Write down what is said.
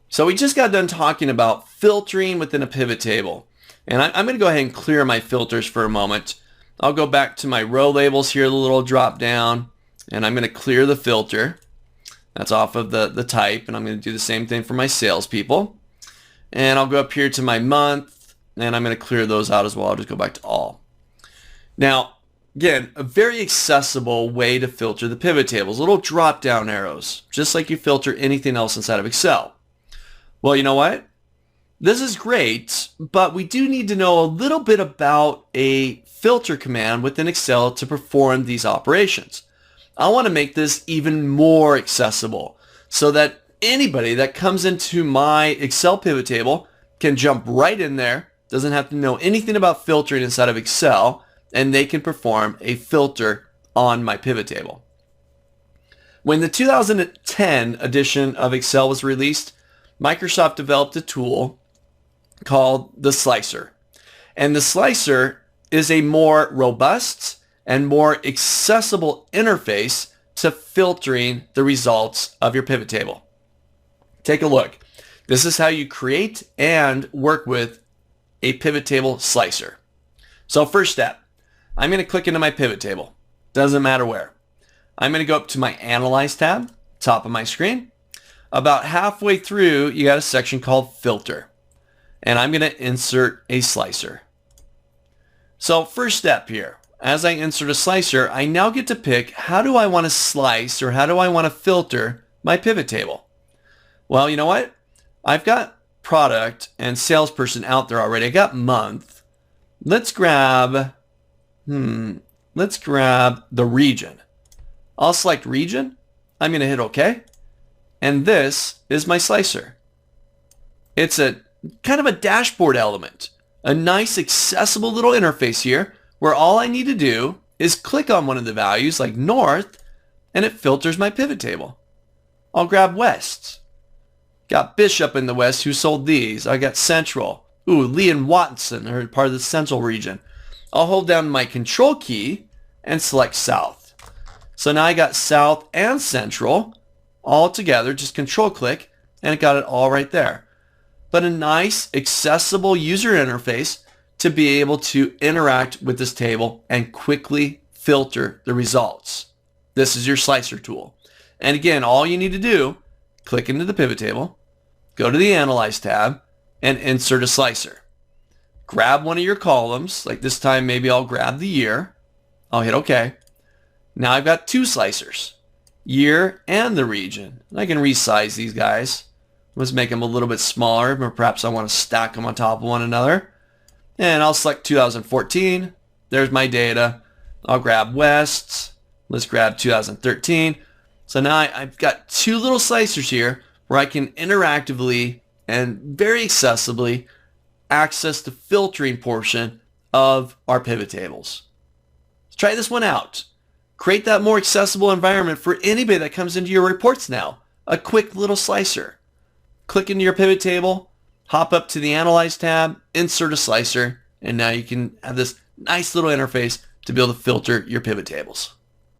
So we just got done talking about filtering within a pivot table. And I'm going to go ahead and clear my filters for a moment. I'll go back to my row labels here, the little drop down, and I'm going to clear the filter. That's off of the type, and I'm going to do the same thing for my salespeople. And I'll go up here to my month, and I'm going to clear those out as well. I'll just go back to all. Now, again, a very accessible way to filter the pivot tables, little drop down arrows, just like you filter anything else inside of Excel. Well, you know what? This is great, but we do need to know a little bit about a filter command within Excel to perform these operations. I want to make this even more accessible so that anybody that comes into my Excel pivot table can jump right in there, doesn't have to know anything about filtering inside of Excel, and they can perform a filter on my pivot table. When the 2010 edition of Excel was released, Microsoft developed a tool called the Slicer. And the Slicer is a more robust and more accessible interface to filtering the results of your pivot table. Take a look. This is how you create and work with a pivot table slicer. So first step, I'm going to click into my pivot table. Doesn't matter where. I'm going to go up to my Analyze tab, top of my screen. About halfway through, you got a section called Filter. And I'm going to insert a slicer. So first step here, as I insert a slicer, I now get to pick how do I want to slice or how do I want to filter my pivot table. Well, you know what? I've got product and salesperson out there already. I got month. Let's grab the region. I'll select region. I'm going to hit OK. And this is my slicer. It's a kind of a dashboard element, a nice accessible little interface here where all I need to do is click on one of the values like north and it filters my pivot table. I'll grab west. Got Bishop in the west who sold these. I got central. Ooh, Lee and Watson are part of the central region. I'll hold down my control key and select south. So now I got south and central all together, just control click, and it got it all right there. But a nice, accessible user interface to be able to interact with this table and quickly filter the results. This is your slicer tool. And again, all you need to do, click into the pivot table, go to the Analyze tab, and insert a slicer. Grab one of your columns, like this time maybe I'll grab the year. I'll hit OK. Now I've got two slicers, year and the region. And I can resize these guys. Let's make them a little bit smaller, or perhaps I want to stack them on top of one another. And I'll select 2014. There's my data. I'll grab West. Let's grab 2013. So now I've got two little slicers here where I can interactively and very accessibly access the filtering portion of our pivot tables. Let's try this one out. Create that more accessible environment for anybody that comes into your reports now. A quick little slicer. Click into your pivot table, hop up to the Analyze tab, insert a slicer, and now you can have this nice little interface to be able to filter your pivot tables.